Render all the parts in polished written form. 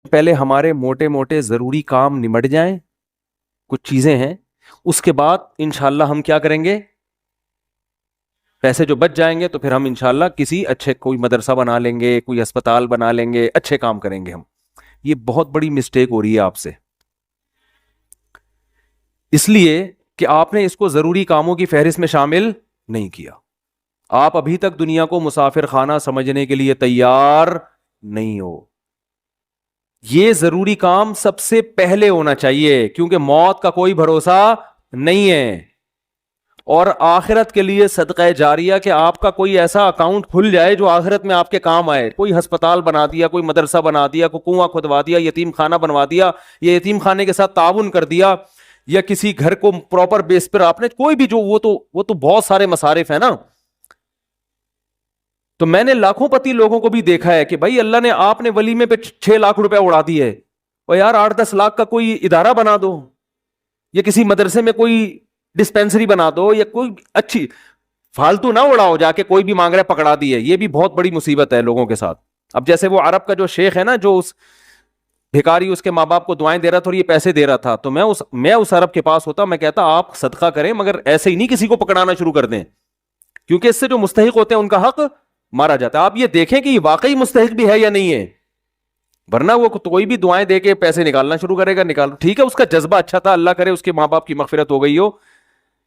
پہلے ہمارے موٹے موٹے ضروری کام نمٹ جائیں، کچھ چیزیں ہیں، اس کے بعد انشاءاللہ ہم کیا کریں گے، پیسے جو بچ جائیں گے تو پھر ہم انشاءاللہ کسی اچھے کوئی مدرسہ بنا لیں گے، کوئی اسپتال بنا لیں گے، اچھے کام کریں گے ہم. یہ بہت بڑی مسٹیک ہو رہی ہے آپ سے، اس لیے کہ آپ نے اس کو ضروری کاموں کی فہرست میں شامل نہیں کیا. آپ ابھی تک دنیا کو مسافر خانہ سمجھنے کے لیے تیار نہیں ہو. یہ ضروری کام سب سے پہلے ہونا چاہیے، کیونکہ موت کا کوئی بھروسہ نہیں ہے. اور آخرت کے لیے صدقہ جاریہ کہ آپ کا کوئی ایسا اکاؤنٹ کھل جائے جو آخرت میں آپ کے کام آئے. کوئی ہسپتال بنا دیا، کوئی مدرسہ بنا دیا، کوئی کنواں کھدوا دیا، یتیم خانہ بنوا دیا، یا یتیم خانے کے ساتھ تعاون کر دیا، یا کسی گھر کو پراپر بیس پر آپ نے کوئی بھی جو وہ تو بہت سارے مصارف ہیں نا. تو میں نے لاکھوں پتی لوگوں کو بھی دیکھا ہے کہ بھائی اللہ نے آپ نے ولیمے پہ 6 لاکھ روپے اڑا دیے، اور یار 8-10 لاکھ کا کوئی ادارہ بنا دو، یا کسی مدرسے میں کوئی ڈسپینسری بنا دو، یا کوئی اچھی فالتو نہ اڑاؤ جا کے کوئی بھی مانگ رہا ہے پکڑا دیے. یہ بھی بہت بڑی مصیبت ہے لوگوں کے ساتھ. اب جیسے وہ عرب کا جو شیخ ہے نا، جو اس بھکاری اس کے ماں باپ کو دعائیں دے رہا تھا اور یہ پیسے دے رہا تھا، تو میں اس عرب کے پاس ہوتا، میں کہتا آپ صدقہ کریں مگر ایسے ہی نہیں کسی کو پکڑانا شروع کر دیں، کیونکہ اس سے جو مستحق ہوتے ہیں ان کا حق مارا جاتا ہے. آپ یہ دیکھیں کہ یہ واقعی مستحق بھی ہے یا نہیں ہے، ورنہ وہ کوئی بھی دعائیں دے کے پیسے نکالنا شروع کرے گا. نکال ٹھیک ہے، اس کا جذبہ اچھا تھا، اللہ کرے اس کے ماں باپ کی مغفرت ہو گئی ہو،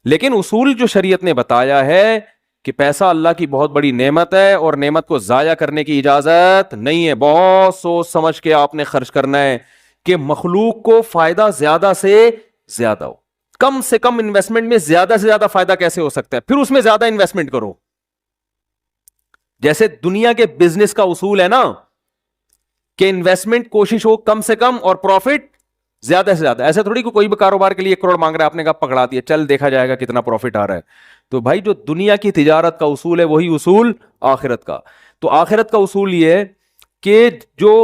لیکن اصول جو شریعت نے بتایا ہے کہ پیسہ اللہ کی بہت بڑی نعمت ہے اور نعمت کو ضائع کرنے کی اجازت نہیں ہے. بہت سوچ سمجھ کے آپ نے خرچ کرنا ہے کہ مخلوق کو فائدہ زیادہ سے زیادہ ہو. کم سے کم انویسٹمنٹ میں زیادہ سے زیادہ فائدہ کیسے ہو سکتا ہے، پھر اس میں زیادہ انویسٹمنٹ کرو. جیسے دنیا کے بزنس کا اصول ہے نا کہ انویسٹمنٹ کوشش ہو کم سے کم اور پروفٹ زیادہ سے زیادہ. ایسے تھوڑی کوئی بھی کاروبار کے لیے 1 کروڑ مانگ رہا ہے، آپ نے کہا پکڑا دیا، چل دیکھا جائے گا کتنا پروفٹ آ رہا ہے. تو بھائی جو دنیا کی تجارت کا اصول ہے وہی اصول آخرت کا. تو آخرت کا اصول یہ ہے کہ جو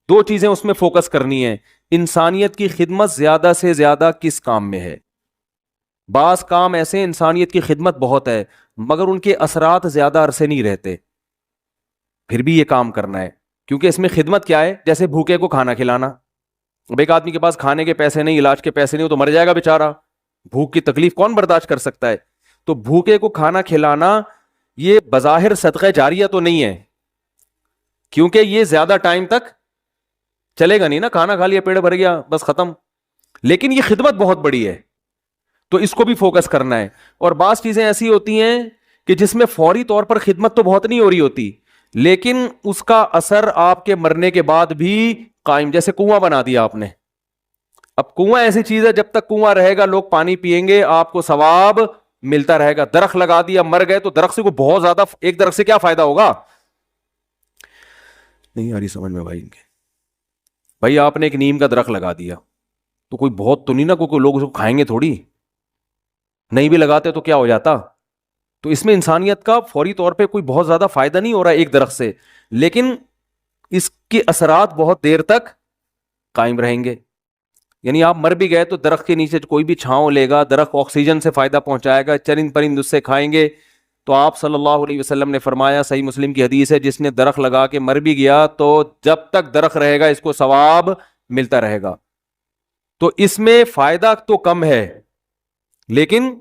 2 چیزیں اس میں فوکس کرنی ہے. انسانیت کی خدمت زیادہ سے زیادہ کس کام میں ہے. بعض کام ایسے انسانیت کی خدمت بہت ہے مگر ان کے اثرات زیادہ عرصے نہیں رہتے، پھر بھی یہ کام کرنا ہے، کیونکہ اس میں خدمت کیا ہے، جیسے بھوکے کو کھانا کھلانا. اب ایک آدمی کے پاس کھانے کے پیسے نہیں، علاج کے پیسے نہیں، وہ تو مر جائے گا بیچارہ. بھوک کی تکلیف کون برداشت کر سکتا ہے. تو بھوکے کو کھانا کھلانا یہ بظاہر صدقہ جاریہ تو نہیں ہے، کیونکہ یہ زیادہ ٹائم تک چلے گا نہیں نا، کھانا کھا لیا پیڑ بھر گیا بس ختم. لیکن یہ خدمت بہت بڑی ہے تو اس کو بھی فوکس کرنا ہے. اور بعض چیزیں ایسی ہوتی ہیں کہ جس میں فوری طور پر خدمت تو بہت نہیں ہو رہی ہوتی لیکن اس کا اثر آپ کے مرنے کے بعد بھی قائم. جیسے کنواں بنا دیا آپ نے، اب کنواں ایسی چیز ہے جب تک کنواں رہے گا لوگ پانی پیئیں گے، آپ کو ثواب ملتا رہے گا. درخت لگا دیا، مر گئے تو درخت سے کو بہت زیادہ، ایک درخت سے کیا فائدہ ہوگا. نہیں آ رہی سمجھ میں بھائی ان کے. بھائی آپ نے ایک نیم کا درخت لگا دیا تو کوئی بہت تو نہیں نا، کوئی لوگ اس کو کھائیں گے تھوڑی، نہیں بھی لگاتے تو کیا ہو جاتا. تو اس میں انسانیت کا فوری طور پہ کوئی بہت زیادہ فائدہ نہیں ہو رہا ہے ایک درخت سے، لیکن اس کے اثرات بہت دیر تک قائم رہیں گے. یعنی آپ مر بھی گئے تو درخت کے نیچے کوئی بھی چھاؤں لے گا، درخت آکسیجن سے فائدہ پہنچائے گا، چرند پرند اس سے کھائیں گے. تو آپ صلی اللہ علیہ وسلم نے فرمایا، صحیح مسلم کی حدیث ہے، جس نے درخت لگا کے مر بھی گیا تو جب تک درخت رہے گا اس کو ثواب ملتا رہے گا. تو اس میں فائدہ تو کم ہے لیکن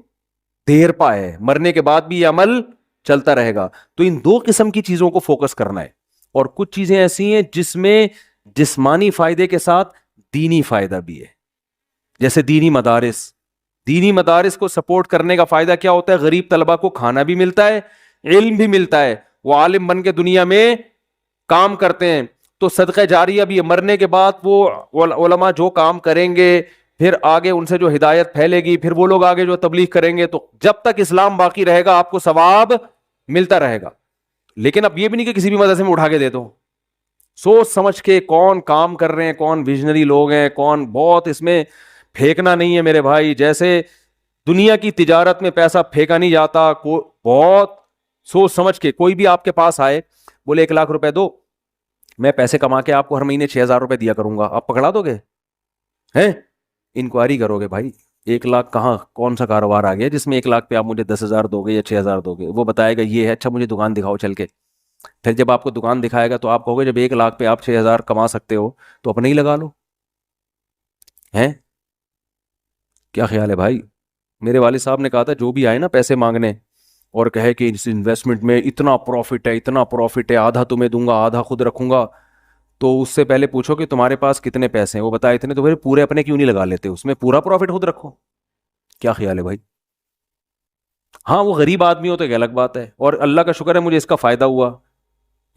دیر پا ہے، مرنے کے بعد بھی یہ عمل چلتا رہے گا. تو ان 2 قسم کی چیزوں کو فوکس کرنا ہے. اور کچھ چیزیں ایسی ہیں جس میں جسمانی فائدے کے ساتھ دینی فائدہ بھی ہے، جیسے دینی مدارس کو سپورٹ کرنے کا فائدہ کیا ہوتا ہے، غریب طلبہ کو کھانا بھی ملتا ہے، علم بھی ملتا ہے، وہ عالم بن کے دنیا میں کام کرتے ہیں. تو صدقہ جاریہ بھی ہے، مرنے کے بعد وہ علماء جو کام کریں گے پھر آگے ان سے جو ہدایت پھیلے گی، پھر وہ لوگ آگے جو تبلیغ کریں گے، تو جب تک اسلام باقی رہے گا آپ کو ثواب ملتا رہے گا. لیکن اب یہ بھی نہیں کہ کسی بھی مدرسے میں اٹھا کے دے دو. سوچ سمجھ کے کون کام کر رہے ہیں، کون ویژنری لوگ ہیں، کون، بہت اس میں پھینکنا نہیں ہے میرے بھائی. جیسے دنیا کی تجارت میں پیسہ پھینکا نہیں جاتا، بہت سوچ سمجھ کے. کوئی بھی آپ کے پاس آئے بولے 1 لاکھ روپے دو، میں پیسے کما کے آپ کو ہر مہینے 6,000 روپے دیا کروں گا، آپ پکڑا دو گے؟ ہیں انکوائری کرو گے بھائی 1 لاکھ کہاں، کون سا کاروبار آ گیا جس میں 1 لاکھ پہ آپ مجھے 10,000 دو گے یا 6,000 دو گے. وہ بتائے گا یہ ہے، اچھا مجھے دکان دکھاؤ چل کے. پھر جب آپ کو دکان دکھائے گا تو آپ کہو گے جب 1 لاکھ پہ آپ 6,000 کما سکتے ہو تو اپنے ہی لگا لو. ہیں کیا خیال ہے بھائی؟ میرے والد صاحب نے کہا تھا جو بھی آئے نا پیسے مانگنے اور کہے کہ اس انویسٹمنٹ میں اتنا پروفٹ ہے اتنا پروفٹ ہے، آدھا تمہیں دوں گا آدھا خود رکھوں گا، تو اس سے پہلے پوچھو کہ تمہارے پاس کتنے پیسے ہیں. وہ بتائے اتنے، تو پھر پورے اپنے کیوں نہیں لگا لیتے، اس میں پورا پروفٹ خود رکھو. کیا خیال ہے بھائی؟ ہاں وہ غریب آدمی ہو تو ایک الگ بات ہے، اور اللہ کا شکر ہے مجھے اس کا فائدہ ہوا.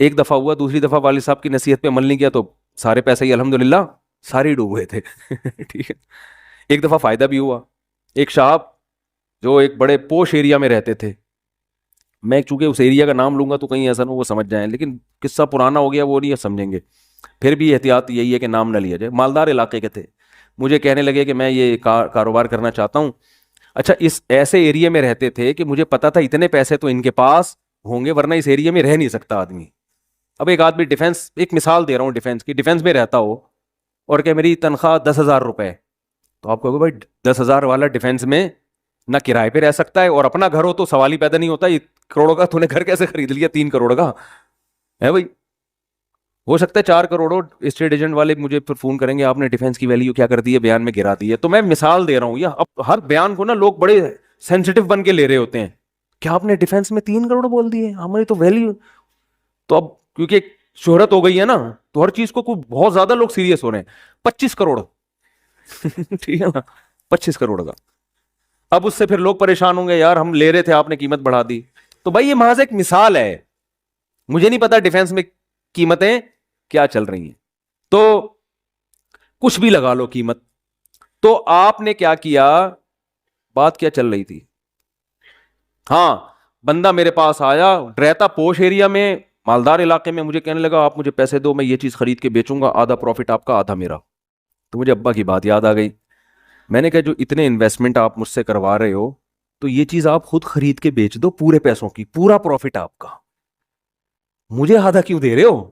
ایک دفعہ ہوا، دوسری دفعہ والد صاحب کی نصیحت پہ عمل نہیں کیا تو سارے پیسے ہی الحمدللہ سارے ہی ڈوب گئے تھے. ٹھیک ہے. ایک دفعہ فائدہ بھی ہوا. ایک صاحب جو ایک بڑے پوش ایریا میں رہتے تھے، میں چونکہ اس ایریا کا نام لوں گا تو کہیں ایسا نہ وہ سمجھ جائیں، لیکن قصہ پرانا ہو گیا وہ نہیں سمجھیں گے، پھر بھی احتیاط یہی ہے کہ نام نہ لیا جائے. مالدار علاقے کے تھے، مجھے کہنے لگے کہ میں یہ کاروبار کرنا چاہتا ہوں. اچھا اس ایسے ایریا میں رہتے تھے کہ مجھے پتا تھا اتنے پیسے تو ان کے پاس ہوں گے ورنہ اس ایریا میں رہ نہیں سکتا آدمی. اب ایک آدمی ڈیفینس، ایک مثال دے رہا ہوں ڈیفینس کی، ڈیفینس میں رہتا ہو اور کہ میری تنخواہ 10,000 روپے، تو آپ کہو گے بھائی 10,000 والا ڈیفینس میں نہ کرائے پہ رہ سکتا ہے اور اپنا گھر ہو تو سوال ہی پیدا نہیں ہوتا، یہ کروڑوں کا تو نے گھر کیسے خرید لیا 3 کروڑ کا ہے بھائی. ہو سکتا ہے 4 کروڑ ہو. اسٹیٹ ایجنٹ والے مجھے پھر فون کریں گے آپ نے ڈیفینس کی ویلیو کیا کر دی ہے، بیان میں گرا دی ہے. تو میں مثال دے رہا ہوں، یا اب ہر بیان کو نا لوگ بڑے سینسٹیو بن کے لے رہے ہوتے ہیں، کیا آپ نے ڈیفینس میں 3 کروڑ بول دیے، ہماری تو ویلیو. تو اب کیونکہ شہرت ہو گئی ہے نا تو ہر چیز کو بہت زیادہ لوگ سیریس ہو رہے ہیں. 25 کروڑ ٹھیک ہے نا، 25 کروڑ کا. اب اس سے پھر لوگ پریشان ہوں گے، یار ہم لے رہے تھے آپ نے قیمت بڑھا دی. تو بھائی یہ محض ایک مثال ہے، مجھے نہیں پتا ڈیفینس میں قیمتیں کیا چل رہی ہیں، تو کچھ بھی لگا لو قیمت. تو آپ نے کیا کیا، بات کیا چل رہی تھی؟ ہاں بندہ میرے پاس آیا، رہتا پوش ایریا میں مالدار علاقے میں، مجھے کہنے لگا آپ مجھے پیسے دو میں یہ چیز خرید کے بیچوں گا، آدھا پروفٹ آپ کا آدھا میرا. تو مجھے ابا کی بات یاد آ گئی. میں نے کہا جو اتنے انویسٹمنٹ آپ مجھ سے کروا رہے ہو تو یہ چیز آپ خود خرید کے بیچ دو پورے پیسوں کی، پورا پروفٹ آپ کا، مجھے آدھا کیوں دے رہے ہو؟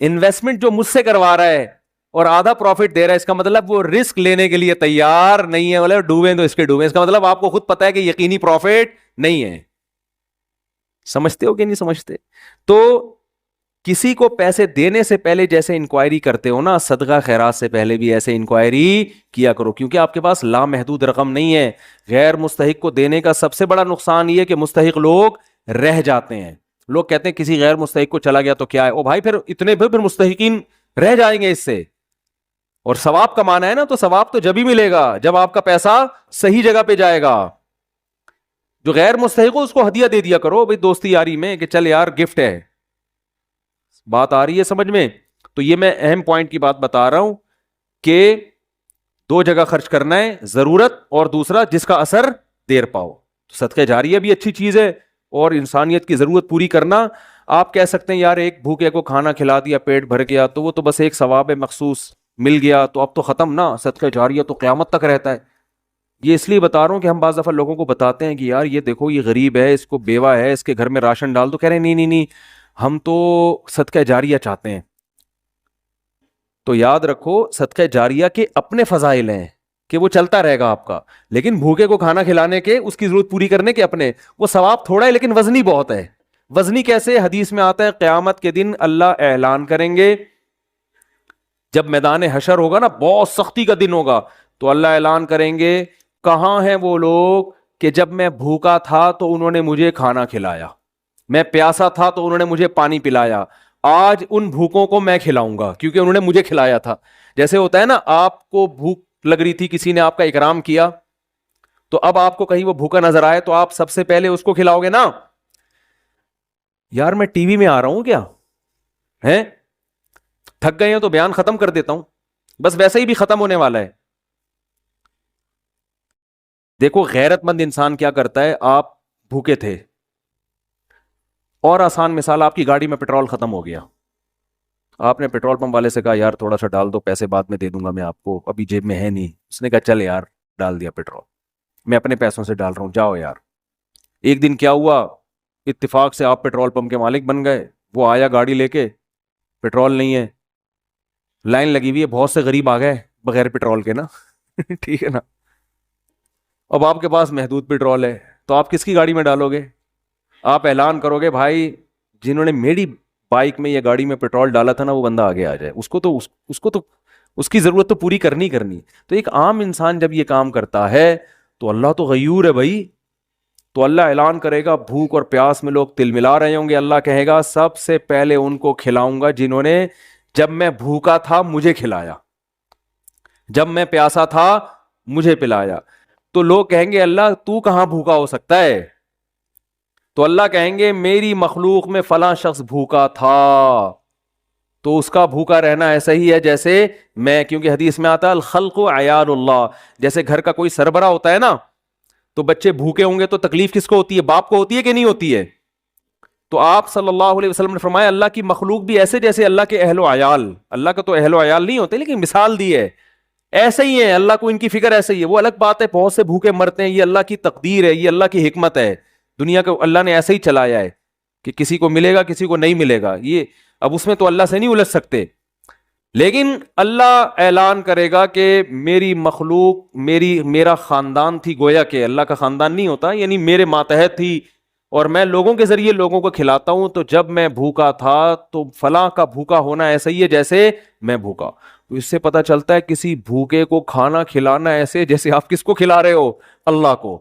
انویسٹمنٹ جو مجھ سے کروا رہا ہے اور آدھا پروفٹ دے رہا ہے، اس کا مطلب وہ رسک لینے کے لیے تیار نہیں ہے، مطلب ڈوبیں تو اس کے ڈوبیں، اس کا مطلب آپ کو خود پتا ہے کہ یقینی پروفٹ نہیں ہے. سمجھتے ہو کہ نہیں سمجھتے؟ تو کسی کو پیسے دینے سے پہلے جیسے انکوائری کرتے ہو نا، صدقہ خیرات سے پہلے بھی ایسے انکوائری کیا کرو، کیونکہ آپ کے پاس لامحدود رقم نہیں ہے. غیر مستحق کو دینے کا سب سے بڑا نقصان یہ کہ مستحق لوگ رہ جاتے ہیں. لوگ کہتے ہیں کسی غیر مستحق کو چلا گیا تو کیا ہے، او بھائی پھر اتنے پھر مستحقین رہ جائیں گے اس سے. اور ثواب کمانا ہے نا تو ثواب تو جب ہی ملے گا جب آپ کا پیسہ صحیح جگہ پہ جائے گا. جو غیر مستحق ہو اس کو ہدیہ دے دیا کرو بھائی دوستی یاری میں کہ چل یار گفٹ ہے. بات آ رہی ہے سمجھ میں؟ تو یہ میں اہم پوائنٹ کی بات بتا رہا ہوں کہ 2 جگہ خرچ کرنا ہے، ضرورت اور دوسرا جس کا اثر دیر پاؤ. صدقہ جاریہ بھی اچھی چیز ہے اور انسانیت کی ضرورت پوری کرنا. آپ کہہ سکتے ہیں یار ایک بھوکے کو کھانا کھلا دیا پیٹ بھر گیا تو وہ تو بس ایک ثواب ہے مخصوص مل گیا تو اب تو ختم نا، صدقہ جاریہ تو قیامت تک رہتا ہے. یہ اس لیے بتا رہا ہوں کہ ہم بعض دفعہ لوگوں کو بتاتے ہیں کہ یار یہ دیکھو یہ غریب ہے، اس کو بیوہ ہے، اس کے گھر میں راشن ڈال دو، کہہ رہے ہیں نہیں نہیں نہیں ہم تو صدقہ جاریہ چاہتے ہیں. تو یاد رکھو صدقہ جاریہ کے اپنے فضائل ہیں کہ وہ چلتا رہے گا آپ کا، لیکن بھوکے کو کھانا کھلانے کے، اس کی ضرورت پوری کرنے کے اپنے، وہ ثواب تھوڑا ہے لیکن وزنی بہت ہے. وزنی کیسے؟ حدیث میں آتا ہے قیامت کے دن اللہ اعلان کریں گے، جب میدان حشر ہوگا نا بہت سختی کا دن ہوگا تو اللہ اعلان کریں گے کہاں ہیں وہ لوگ کہ جب میں بھوکا تھا تو انہوں نے مجھے کھانا کھلایا، میں پیاسا تھا تو انہوں نے مجھے پانی پلایا، آج ان بھوکوں کو میں کھلاؤں گا کیونکہ انہوں نے مجھے کھلایا تھا. جیسے ہوتا ہے نا آپ کو بھوک لگ رہی تھی، کسی نے آپ کا اکرام کیا تو اب آپ کو کہیں وہ بھوکا نظر آئے تو آپ سب سے پہلے اس کو کھلاؤ گے نا. یار میں ٹی وی میں آ رہا ہوں کیا ہے، تھک گئے ہیں تو بیان ختم کر دیتا ہوں، بس ویسے ہی بھی ختم ہونے والا ہے. دیکھو غیرت مند انسان کیا کرتا ہے، آپ بھوکے تھے اور آسان مثال آپ کی گاڑی میں پیٹرول ختم ہو گیا، آپ نے پیٹرول پمپ والے سے کہا یار تھوڑا سا ڈال دو، پیسے بعد میں دے دوں گا میں آپ کو، ابھی جیب میں ہے نہیں. اس نے کہا چل یار ڈال دیا پیٹرول، میں اپنے پیسوں سے ڈال رہا ہوں جاؤ یار. ایک دن کیا ہوا، اتفاق سے آپ پیٹرول پمپ کے مالک بن گئے، وہ آیا گاڑی لے کے، پیٹرول نہیں ہے، لائن لگی ہوئی ہے، بہت سے غریب آ گئے بغیر پیٹرول کے نا ٹھیک ہے نا. اب آپ کے پاس محدود پیٹرول ہے تو آپ کس کی گاڑی میں ڈالو گے؟ آپ اعلان کرو گے بھائی جنہوں نے میری بائک میں یا گاڑی میں پیٹرول ڈالا تھا نا وہ بندہ آگے آ جائے, اس کو تو اس کی ضرورت تو پوری کرنی تو ایک عام انسان جب یہ کام کرتا ہے تو اللہ تو غیور ہے بھائی. تو اللہ اعلان کرے گا, بھوک اور پیاس میں لوگ تل ملا رہے ہوں گے, اللہ کہے گا سب سے پہلے ان کو کھلاؤں گا جنہوں نے جب میں بھوکا تھا مجھے کھلایا, جب میں پیاسا تھا مجھے پلایا. تو لوگ کہیں گے اللہ تو کہاں بھوکا ہو سکتا ہے؟ تو اللہ کہیں گے میری مخلوق میں فلاں شخص بھوکا تھا, تو اس کا بھوکا رہنا ایسا ہی ہے جیسے میں, کیونکہ حدیث میں آتا ہے الخلق عیال اللہ, جیسے گھر کا کوئی سربراہ ہوتا ہے نا, تو بچے بھوکے ہوں گے تو تکلیف کس کو ہوتی ہے؟ باپ کو ہوتی ہے کہ نہیں ہوتی ہے؟ تو آپ صلی اللہ علیہ وسلم نے فرمایا اللہ کی مخلوق بھی ایسے جیسے اللہ کے اہل و عیال, اللہ کا تو اہل و عیال نہیں ہوتے لیکن مثال دی ہے, ایسے ہی ہے, اللہ کو ان کی فکر ایسے ہی ہے. وہ الگ بات ہے بہت سے بھوکے مرتے ہیں, یہ اللہ کی تقدیر ہے, یہ اللہ کی حکمت ہے, دنیا کو اللہ نے ایسے ہی چلایا ہے کہ کسی کو ملے گا کسی کو نہیں ملے گا, یہ اب اس میں تو اللہ سے نہیں الجھ سکتے. لیکن اللہ اعلان کرے گا کہ میری مخلوق میرا خاندان تھی, گویا کہ اللہ کا خاندان نہیں ہوتا, یعنی میرے ماتحت تھی اور میں لوگوں کے ذریعے لوگوں کو کھلاتا ہوں, تو جب میں بھوکا تھا تو فلاں کا بھوکا ہونا ایسا ہی ہے جیسے میں بھوکا. تو اس سے پتہ چلتا ہے کسی بھوکے کو کھانا کھلانا ایسے جیسے آپ کس کو کھلا رہے ہو؟ اللہ کو.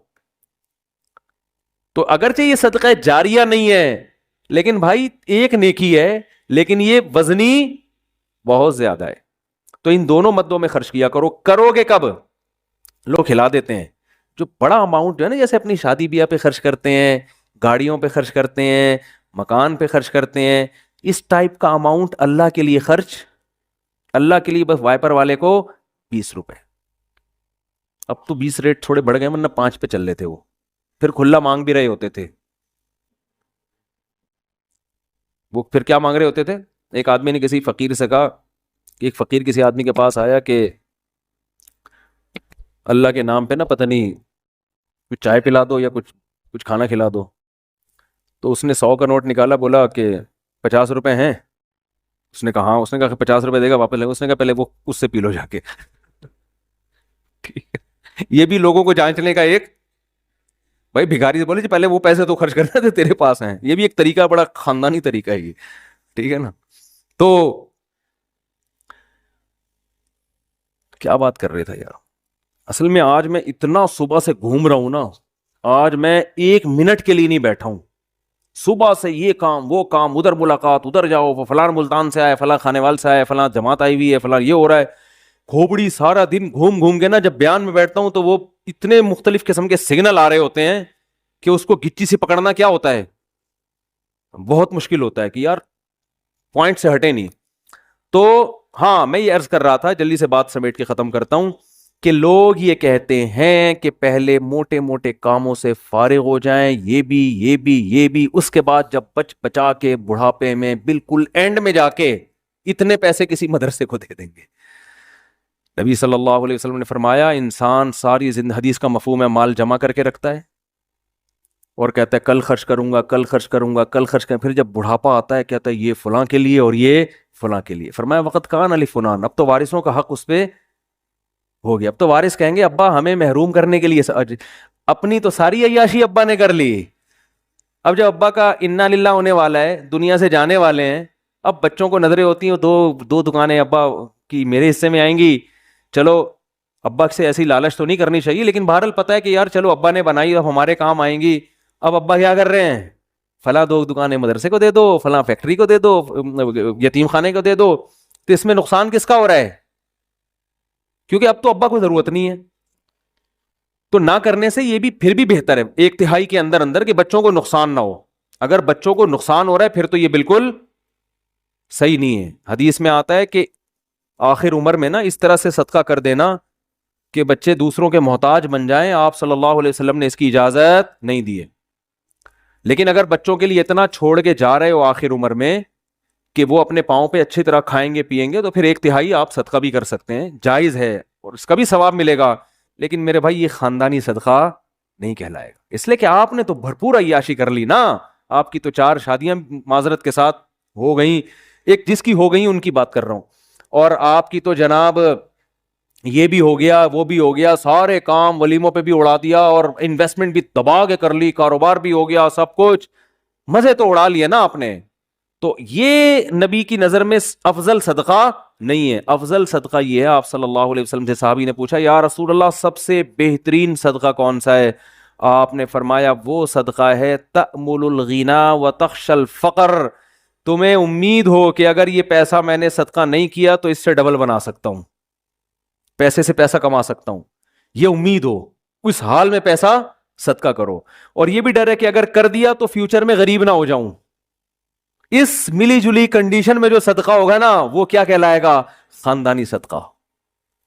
تو اگرچہ یہ صدقہ جاریہ نہیں ہے لیکن بھائی ایک نیکی ہے, لیکن یہ وزنی بہت زیادہ ہے. تو ان دونوں مدوں میں خرچ کیا کرو. کرو گے کب؟ لوگ کھلا دیتے ہیں, جو بڑا اماؤنٹ جو ہے نا, جیسے اپنی شادی بیاہ پہ خرچ کرتے ہیں, گاڑیوں پہ خرچ کرتے ہیں, مکان پہ خرچ کرتے ہیں, اس ٹائپ کا اماؤنٹ اللہ کے لیے خرچ, اللہ کے لیے بس وائپر والے کو 20 روپے. اب تو 20 ریٹ تھوڑے بڑھ گئے, ورنہ 5 پہ چل رہے تھے, وہ پھر کھلا مانگ بھی رہے ہوتے تھے. وہ پھر کیا مانگ رہے ہوتے تھے؟ ایک آدمی نے کسی فقیر سے کہا, ایک فقیر کسی آدمی کے پاس آیا کہ اللہ کے نام پہ نا پتہ نہیں کچھ چائے پلا دو یا کچھ کھانا کھلا دو. تو اس نے 100 کا نوٹ نکالا, بولا کہ 50 روپے ہیں. اس نے کہا ہاں. اس نے کہا 50 روپے دے گا واپس لے گا. اس نے کہا پہلے وہ اس سے پی لو جا کے. یہ بھی لوگوں کو جانچنے کا ایک, بھائی بھکاری سے بولے جی پہلے وہ پیسے تو خرچ کرنا تھے تیرے پاس ہیں, یہ بھی ایک طریقہ, بڑا خاندانی طریقہ ہے یہ, ٹھیک ہے نا. تو کیا بات کر رہے تھا یار, اصل میں آج میں اتنا صبح سے گھوم رہا ہوں نا, آج میں 1 منٹ کے لیے نہیں بیٹھا ہوں. صبح سے یہ کام وہ کام, ادھر ملاقات, ادھر جاؤ, فلاں ملتان سے آئے, فلاں خانے وال سے آئے, فلاں جماعت آئی ہوئی ہے, فلاں یہ ہو رہا ہے. کھوپڑی سارا دن گھوم کے نا جب بیان میں بیٹھتا ہوں تو وہ اتنے مختلف قسم کے سگنل آ رہے ہوتے ہیں کہ اس کو گچی سے پکڑنا کیا ہوتا ہے, بہت مشکل ہوتا ہے کہ یار پوائنٹ سے ہٹے نہیں. تو ہاں میں یہ عرض کر رہا تھا, جلدی سے بات سمیٹ کے ختم کرتا ہوں, کہ لوگ یہ کہتے ہیں کہ پہلے موٹے موٹے کاموں سے فارغ ہو جائیں, یہ بھی, اس کے بعد جب بچا کے بڑھاپے میں بالکل اینڈ میں جا کے اتنے پیسے کسی مدرسے کو دے دیں گے. نبی صلی اللہ علیہ وسلم نے فرمایا انسان ساری زندگی, حدیث کا مفہوم ہے, مال جمع کر کے رکھتا ہے اور کہتا ہے کل خرچ کروں گا, کل خرچ کروں گا, کل خرچ کریں, پھر جب بڑھاپا آتا ہے کہتا ہے یہ فلاں کے لیے اور یہ فلاں کے لیے. فرمایا وقت کان علی فلان, اب تو وارثوں کا حق اس پہ ہو گیا. اب تو وارث کہیں گے ابا ہمیں محروم کرنے کے لیے, اپنی تو ساری عیاشی ابا نے کر لی, اب جب ابا کا انا للہ ہونے والا ہے, دنیا سے جانے والے ہیں, اب بچوں کو نظریں ہوتی ہیں دو دکانیں ابا کی میرے حصے میں آئیں گی. چلو ابا سے ایسی لالچ تو نہیں کرنی چاہیے, لیکن بہرحال پتہ ہے کہ یار چلو ابا نے بنائی, اب ہمارے کام آئیں گی. اب ابا کیا کر رہے ہیں, فلاں 2 دکانیں مدرسے کو دے دو, فلاں فیکٹری کو دے دو, یتیم خانے کو دے دو. تو اس میں نقصان کس کا ہو رہا ہے؟ کیونکہ اب تو ابا کو ضرورت نہیں ہے. تو نہ کرنے سے یہ بھی پھر بھی بہتر ہے 1/3 کے اندر کہ بچوں کو نقصان نہ ہو. اگر بچوں کو نقصان ہو رہا ہے پھر تو یہ بالکل صحیح نہیں ہے. حدیث میں آتا ہے کہ آخر عمر میں نا اس طرح سے صدقہ کر دینا کہ بچے دوسروں کے محتاج بن جائیں, آپ صلی اللہ علیہ وسلم نے اس کی اجازت نہیں دی ہے. لیکن اگر بچوں کے لیے اتنا چھوڑ کے جا رہے ہو آخر عمر میں کہ وہ اپنے پاؤں پہ اچھی طرح کھائیں گے پیئیں گے, تو پھر 1/3 آپ صدقہ بھی کر سکتے ہیں, جائز ہے اور اس کا بھی ثواب ملے گا. لیکن میرے بھائی یہ خاندانی صدقہ نہیں کہلائے گا, اس لیے کہ آپ نے تو بھرپور عیاشی کر لی نا. آپ کی تو 4 شادیاں معذرت کے ساتھ ہو گئیں, ایک جس کی ہو گئی ان کی بات کر رہا ہوں, اور آپ کی تو جناب یہ بھی ہو گیا وہ بھی ہو گیا, سارے کام ولیموں پہ بھی اڑا دیا اور انویسٹمنٹ بھی دبا کے کر لی, کاروبار بھی ہو گیا, سب کچھ مزے تو اڑا لیے نا آپ نے. تو یہ نبی کی نظر میں افضل صدقہ نہیں ہے. افضل صدقہ یہ ہے, آپ صلی اللہ علیہ وسلم سے صحابی نے پوچھا یا رسول اللہ سب سے بہترین صدقہ کون سا ہے؟ آپ نے فرمایا وہ صدقہ ہے تأمل الغنا وتخشى الفقر, تمہیں امید ہو کہ اگر یہ پیسہ میں نے صدقہ نہیں کیا تو اس سے ڈبل بنا سکتا ہوں, پیسے سے پیسہ کما سکتا ہوں, یہ امید ہو, اس حال میں پیسہ صدقہ کرو. اور یہ بھی ڈر ہے کہ اگر کر دیا تو فیوچر میں غریب نہ ہو جاؤں. اس ملی جلی کنڈیشن میں جو صدقہ ہوگا نا وہ کیا کہلائے گا؟ خاندانی صدقہ.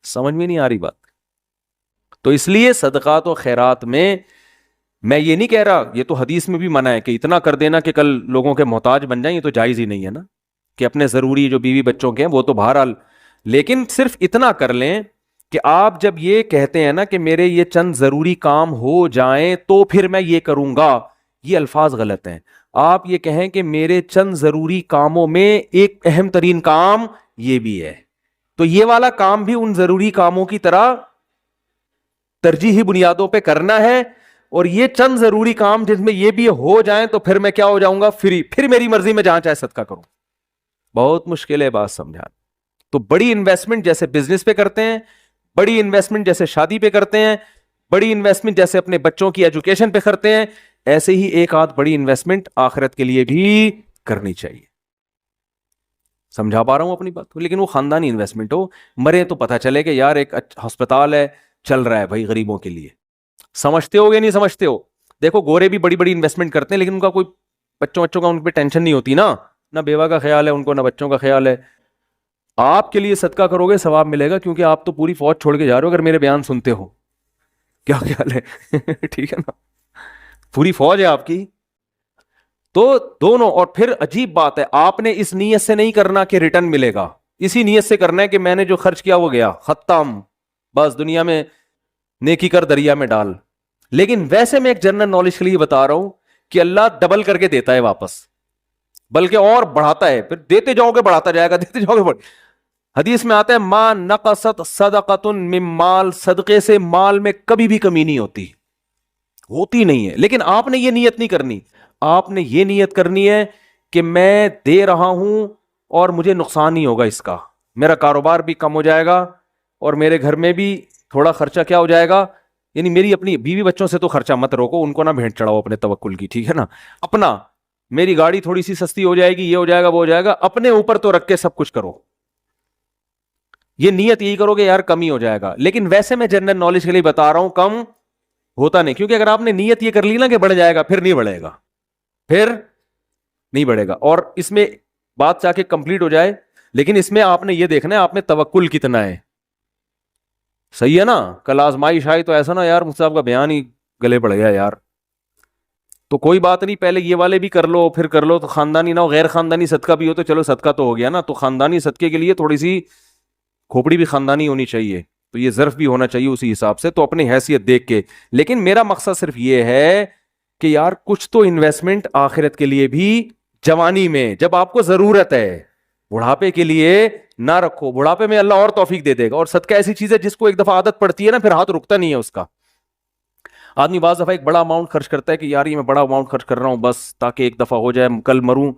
سمجھ میں نہیں آ رہی بات؟ تو اس لیے صدقات و خیرات میں یہ نہیں کہہ رہا, یہ تو حدیث میں بھی منع ہے کہ اتنا کر دینا کہ کل لوگوں کے محتاج بن جائیں, یہ تو جائز ہی نہیں ہے نا, کہ اپنے ضروری جو بیوی بچوں کے ہیں وہ تو بہرحال, لیکن صرف اتنا کر لیں کہ آپ جب یہ کہتے ہیں نا کہ میرے یہ چند ضروری کام ہو جائیں تو پھر میں یہ کروں گا, یہ الفاظ غلط ہیں. آپ یہ کہیں کہ میرے چند ضروری کاموں میں ایک اہم ترین کام یہ بھی ہے, تو یہ والا کام بھی ان ضروری کاموں کی طرح ترجیحی بنیادوں پہ کرنا ہے, اور یہ چند ضروری کام جس میں یہ بھی ہو جائیں تو پھر میں کیا ہو جاؤں گا؟ فری, پھر میری مرضی میں جہاں چاہے صدقہ کروں. بہت مشکل ہے بات سمجھانا. تو بڑی انویسٹمنٹ جیسے بزنس پہ کرتے ہیں, بڑی انویسٹمنٹ جیسے شادی پہ کرتے ہیں, بڑی انویسٹمنٹ جیسے اپنے بچوں کی ایجوکیشن پہ کرتے ہیں, ایسے ہی ایک آدھ بڑی انویسٹمنٹ آخرت کے لیے بھی کرنی چاہیے. سمجھا پا رہا ہوں اپنی بات کو؟ لیکن وہ خاندانی انویسٹمنٹ ہو, مرے تو پتہ چلے کہ یار ایک ہسپتال ہے چل رہا ہے بھائی غریبوں کے لیے. سمجھتے ہو یا نہیں سمجھتے ہو؟ دیکھو گورے بھی بڑی بڑی انویسٹمنٹ کرتے ہیں لیکن ان کا کوئی بچوں کا ان پہ ٹینشن نہیں ہوتی نا, نہ بیوہ کا خیال ہے ان کو, نہ بچوں کا خیال ہے. آپ کے لیے صدقہ کرو گے ثواب ملے گا, کیونکہ آپ تو پوری فوج چھوڑ کے جا رہے ہو اگر میرے بیان سنتے ہو. کیا خیال ہے؟ ٹھیک ہے نا, پوری فوج ہے آپ کی. تو دونوں. اور پھر عجیب بات ہے, آپ نے اس نیت سے نہیں کرنا کہ ریٹرن ملے گا, اسی نیت سے کرنا ہے کہ میں نے جو خرچ کیا وہ گیا, ختم, بس دنیا میں نیکی کر دریا میں ڈال. لیکن ویسے میں ایک جنرل نالج کے لیے بتا رہا ہوں کہ اللہ ڈبل کر کے دیتا ہے واپس, بلکہ اور بڑھاتا ہے, پھر دیتے جاؤ گے بڑھاتا جائے گا, دیتے جاؤ گے حدیث میں آتا ہے ما نقصت صدقۃ من مال, صدقے سے مال میں کبھی بھی کمی نہیں ہوتی نہیں ہے. لیکن آپ نے یہ نیت نہیں کرنی, آپ نے یہ نیت کرنی ہے کہ میں دے رہا ہوں اور مجھے نقصان نہیں ہوگا اس کا, میرا کاروبار بھی کم ہو جائے گا اور میرے گھر میں بھی تھوڑا خرچہ کیا ہو جائے گا. یعنی میری اپنی بیوی بچوں سے تو خرچہ مت روکو, ان کو نہ بھیٹ چڑھاؤ اپنے توکل کی, ٹھیک ہے نا. اپنا, میری گاڑی تھوڑی سی سستی ہو جائے گی, یہ ہو جائے گا وہ ہو جائے گا, اپنے اوپر تو رکھ کے سب کچھ کرو. یہ نیت یہی کرو کہ یار کم ہی ہو جائے گا. لیکن ویسے میں جنرل نالج کے لیے بتا رہا ہوں کم ہوتا نہیں, کیونکہ اگر آپ نے نیت یہ کر لی نا کہ بڑھ جائے گا, پھر نہیں بڑھے گا, پھر نہیں بڑھے گا. اور اس میں بات چاہ کے کمپلیٹ ہو جائے, لیکن اس میں آپ نے یہ دیکھنا ہے آپ میں توکل کتنا ہے. صحیح ہے نا. کل آزمائش آئی تو ایسا نا یار مجھ سے آپ کا بیان ہی گلے پڑ گیا یار, تو کوئی بات نہیں, پہلے یہ والے بھی کر لو پھر کر لو, تو خاندانی نہ ہو, غیر خاندانی صدقہ بھی ہو تو چلو صدقہ تو ہو گیا نا. تو خاندانی صدقے کے لیے تھوڑی سی کھوپڑی بھی خاندانی ہونی چاہیے, تو یہ ظرف بھی ہونا چاہیے اسی حساب سے, تو اپنی حیثیت دیکھ کے. لیکن میرا مقصد صرف یہ ہے کہ یار کچھ تو انویسٹمنٹ آخرت کے لیے بھی جوانی میں جب آپ کو ضرورت ہے, بڑھاپے کے لیے نہ رکھو. بڑھاپے میں اللہ اور توفیق دے دے گا. اور صدقہ ایسی چیز ہے جس کو ایک دفعہ عادت پڑتی ہے نا پھر ہاتھ رکتا نہیں ہے اس کا. آدمی بعض دفعہ ایک بڑا اماؤنٹ خرچ کرتا ہے کہ یار یہ میں بڑا اماؤنٹ خرچ کر رہا ہوں بس تاکہ ایک دفعہ ہو جائے, کل مروں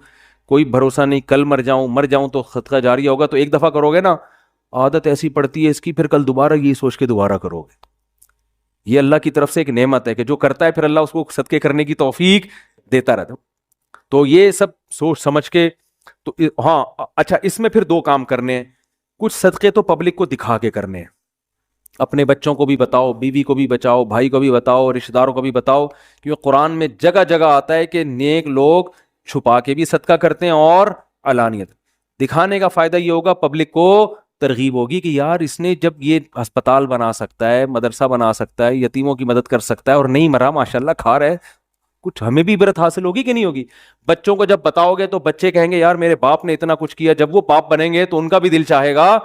کوئی بھروسہ نہیں, کل مر جاؤں تو صدقہ جاری ہوگا. تو ایک دفعہ کرو گے نا, عادت ایسی پڑتی ہے اس کی, پھر کل دوبارہ یہی سوچ کے دوبارہ کرو گے. یہ اللہ کی طرف سے ایک نعمت ہے کہ جو کرتا ہے پھر اللہ اس کو صدقے کرنے کی توفیق دیتا رہتا. تو یہ سب سوچ سمجھ کے. تو ہاں اچھا, اس میں پھر دو کام کرنے ہیں. کچھ صدقے تو پبلک کو دکھا کے کرنے ہیں, اپنے بچوں کو بھی بتاؤ, بیوی کو بھی بچاؤ, بھائی کو بھی بتاؤ, رشتہ داروں کو بھی بتاؤ, کیونکہ قرآن میں جگہ جگہ آتا ہے کہ نیک لوگ چھپا کے بھی صدقہ کرتے ہیں اور علانیت. دکھانے کا فائدہ یہ ہوگا پبلک کو ترغیب ہوگی کہ یار اس نے جب یہ ہسپتال بنا سکتا ہے, مدرسہ بنا سکتا ہے, یتیموں کی مدد کر سکتا ہے اور نہیں مرا ماشاءاللہ کھا رہا ہے, کچھ ہمیں بھی عبرت حاصل ہوگی کہ نہیں ہوگی. بچوں کو جب بتاؤ گے تو بچے کہیں گے یار میرے باپ نے اتنا کچھ کیا, جب وہ باپ بنیں گے تو ان کا بھی دل چاہے گا.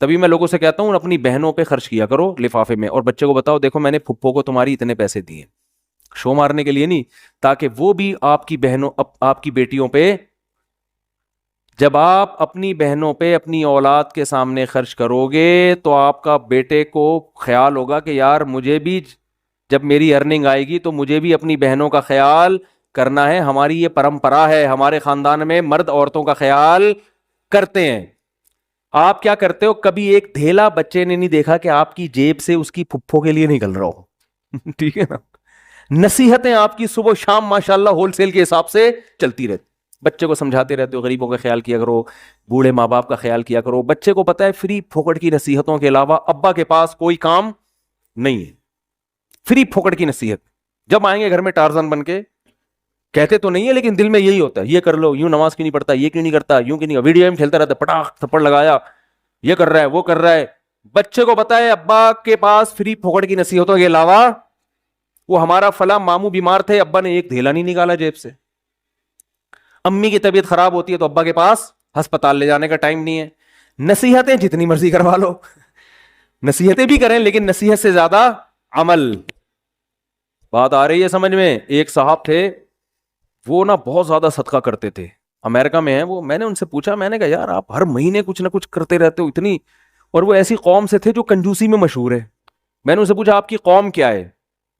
تبھی میں لوگوں سے کہتا ہوں اپنی بہنوں پہ خرچ کیا کرو لفافے میں, اور بچے کو بتاؤ دیکھو میں نے پھپھو کو تمہاری اتنے پیسے دیے, شو مارنے کے لیے نہیں, تاکہ وہ بھی آپ کی بہنوں آپ کی بیٹیوں پہ, جب آپ اپنی بہنوں پہ اپنی اولاد کے سامنے خرچ کرو گے تو آپ کا بیٹے کو خیال ہوگا کہ یار مجھے بھی جب میری ارننگ آئے گی تو مجھے بھی اپنی بہنوں کا خیال کرنا ہے, ہماری یہ پرمپرا ہے, ہمارے خاندان میں مرد عورتوں کا خیال کرتے ہیں. آپ کیا کرتے ہو, کبھی ایک دھیلا بچے نے نہیں دیکھا کہ آپ کی جیب سے اس کی پھپھو کے لیے نکل رہا ہو. ٹھیک ہے نا, نصیحتیں آپ کی صبح شام ماشاءاللہ ہول سیل کے حساب سے چلتی رہتی. بچے کو سمجھاتے رہتے ہو غریبوں کا خیال کیا کرو, بوڑھے ماں باپ کا خیال کیا کرو. بچے کو پتا ہے فری پھوکٹ کی نصیحتوں کے علاوہ ابا کے پاس کوئی کام نہیں ہے. فری پھوکٹ کی نصیحت, جب آئیں گے گھر میں ٹارزن بن کے, کہتے تو نہیں ہے لیکن دل میں یہی ہوتا ہے, یہ کر لو, یوں نماز کیوں نہیں پڑھتا, یہ کیوں نہیں کرتا, یوں کیوں نہیں, ویڈیو گیم کھیلتا رہتا, پٹاخ تھپڑ لگایا, یہ کر رہا ہے وہ کر رہا ہے. بچے کو پتا ہے ابا کے پاس فری پھوکٹ کی نصیحتوں کے علاوہ, وہ ہمارا فلاں ماموں بیمار تھے, ابا نے ایک دھیلا نہیں نکالا جیب سے. امی کی طبیعت خراب ہوتی ہے تو ابا کے پاس ہسپتال لے جانے کا ٹائم نہیں ہے. نصیحتیں جتنی مرضی کروا لو, نصیحتیں بھی کریں لیکن نصیحت سے زیادہ عمل. بات آ رہی ہے سمجھ میں؟ ایک صاحب تھے, وہ نا بہت زیادہ صدقہ کرتے تھے, امریکہ میں ہیں وہ. میں نے ان سے پوچھا, میں نے کہا یار آپ ہر مہینے کچھ نہ کچھ کرتے رہتے ہو اتنی, اور وہ ایسی قوم سے تھے جو کنجوسی میں مشہور ہے. میں نے ان سے پوچھا آپ کی قوم کیا ہے؟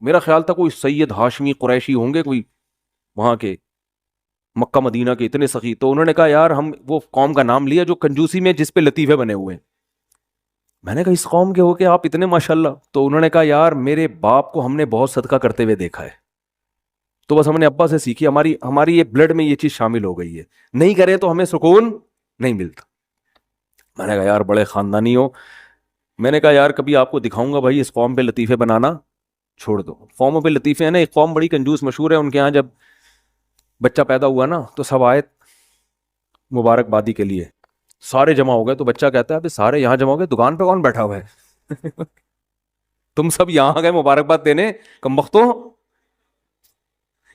میرا خیال تھا کوئی سید ہاشمی قریشی ہوں گے, کوئی وہاں کے مکہ مدینہ کے اتنے سخی. تو انہوں نے کہا یار ہم وہ قوم کا نام لیا جو کنجوسی میں جس پہ لطیفے بنے ہوئے ہیں. میں نے کہا اس قوم کے ہو کے آپ اتنے ماشاءاللہ؟ تو انہوں نے کہا یار میرے باپ کو ہم نے بہت صدقہ کرتے ہوئے دیکھا ہے, تو بس ہم نے ابا سے سیکھی, ہماری یہ بلڈ میں یہ چیز شامل ہو گئی ہے, نہیں کرے تو ہمیں سکون نہیں ملتا. میں نے کہا یار بڑے خاندانی ہو. میں نے کہا یار کبھی آپ کو دکھاؤں گا بھائی, اس قوم پہ لطیفے بنانا چھوڑ دو. قوموں پہ لطیفے ہیں نا, ایک قوم بڑی کنجوس مشہور ہے, ان کے ہاں جب بچہ پیدا ہوا نا تو سب آئے مبارکبادی کے لیے, سارے جمع ہو گئے. تو بچہ کہتا ہے ابھی سارے یہاں جمع ہو گئے, دکان پہ کون بیٹھا ہوا ہے؟ تم سب یہاں گئے مبارکباد دینے کمبختوں.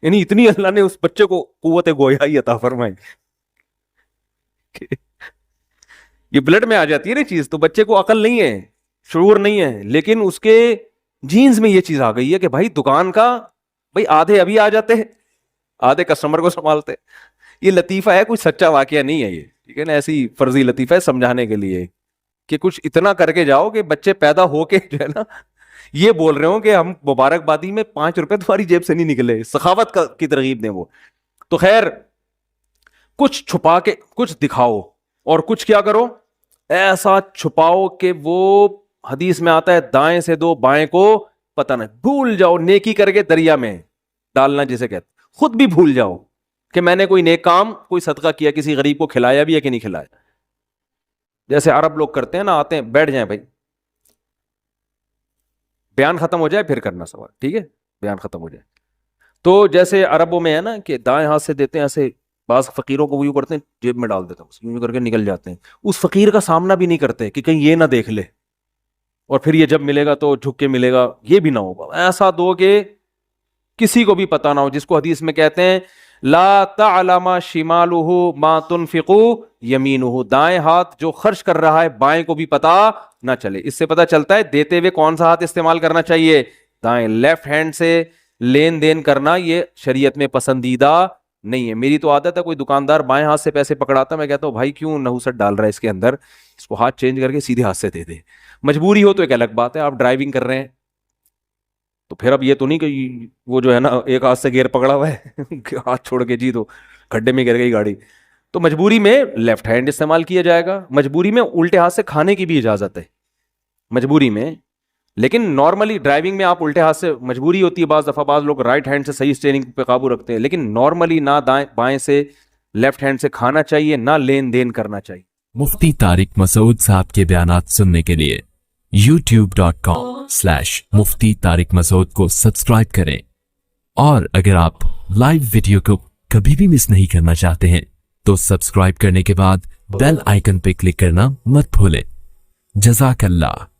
یعنی اتنی اللہ نے اس بچے کو قوت گویائی عطا فرمائی, یہ بلڈ میں آ جاتی ہے نا چیز. تو بچے کو عقل نہیں ہے, شعور نہیں ہے, لیکن اس کے جینز میں یہ چیز آ گئی ہے کہ بھائی دکان کا بھائی آدھے ابھی آ جاتے ہیں, آدھے کسٹمر کو سنبھالتے. یہ لطیفہ ہے, کوئی سچا واقعہ نہیں ہے یہ, ٹھیک ہے نا, ایسی فرضی لطیفہ ہے سمجھانے کے لیے کہ کچھ اتنا کر کے جاؤ کہ بچے پیدا ہو کے جو ہے نا یہ بول رہے ہوں کہ ہم مبارکبادی میں 5 روپے تمہاری جیب سے نہیں نکلے. سخاوت کی ترغیب دیں وہ. تو خیر کچھ چھپا کے کچھ دکھاؤ, اور کچھ کیا کرو ایسا چھپاؤ کہ وہ حدیث میں آتا ہے دائیں سے دو بائیں کو پتہ نہیں, بھول جاؤ. نیکی کر کے دریا میں ڈالنا جسے کہتے, خود بھی بھول جاؤ کہ میں نے کوئی نیک کام, کوئی صدقہ کیا, کسی غریب کو کھلایا بھی ہے کہ نہیں کھلایا. جیسے عرب لوگ کرتے ہیں نا, آتے ہیں بیٹھ جائیں بھائی, بیان ختم ہو جائے پھر کرنا سوال, ٹھیک ہے, بیان ختم ہو جائے. تو جیسے عربوں میں ہے نا کہ دائیں ہاتھ سے دیتے ہیں ایسے, بعض فقیروں کو وہ یوں کرتے ہیں جیب میں ڈال دیتے ہیں, یوں کر کے نکل جاتے ہیں. اس فقیر کا سامنا بھی نہیں کرتے کہ کہیں یہ نہ دیکھ لے, اور پھر یہ جب ملے گا تو جھک کے ملے گا, یہ بھی نہ ہوگا. ایسا دو کہ کسی کو بھی پتہ نہ ہو, جس کو حدیث میں کہتے ہیں لا تعلم شمالہ ما تنفق یمینہ, دائیں ہاتھ جو خرچ کر رہا ہے بائیں کو بھی پتہ نہ چلے. اس سے پتہ چلتا ہے دیتے ہوئے کون سا ہاتھ استعمال کرنا چاہیے, دائیں. لیفٹ ہینڈ سے لین دین کرنا یہ شریعت میں پسندیدہ نہیں ہے. میری تو عادت ہے, کوئی دکاندار بائیں ہاتھ سے پیسے پکڑاتا, میں کہتا ہوں بھائی کیوں نحوست ڈال رہا ہے اس کے اندر, اس کو ہاتھ چینج کر کے سیدھے ہاتھ سے دے دے. مجبوری ہو تو ایک الگ بات ہے, آپ ڈرائیونگ کر رہے ہیں تو پھر اب یہ تو نہیں کہ وہ جو ہے نا ایک ہاتھ سے گیئر پکڑا ہوا ہے ہاتھ چھوڑ کے جی تو کھڈے میں گر گئی گاڑی. تو مجبوری میں لیفٹ ہینڈ استعمال کیا جائے گا. مجبوری میں الٹے ہاتھ سے کھانے کی بھی اجازت ہے مجبوری میں, لیکن نارملی ڈرائیونگ میں آپ الٹے ہاتھ سے مجبوری ہوتی ہے بعض دفعہ, بعض لوگ رائٹ ہینڈ سے صحیح اسٹیئرنگ پہ قابو رکھتے ہیں, لیکن نارملی نہ دائیں بائیں سے لیفٹ ہینڈ سے کھانا چاہیے, نہ لین دین کرنا چاہیے. مفتی طارق مسعود صاحب کے بیانات سننے کے لیے youtube.com/مفتی طارق مسعود کو سبسکرائب کریں, اور اگر آپ لائیو ویڈیو کو کبھی بھی مس نہیں کرنا چاہتے ہیں تو سبسکرائب کرنے کے بعد بیل آئیکن پہ کلک کرنا مت بھولیں. جزاک اللہ.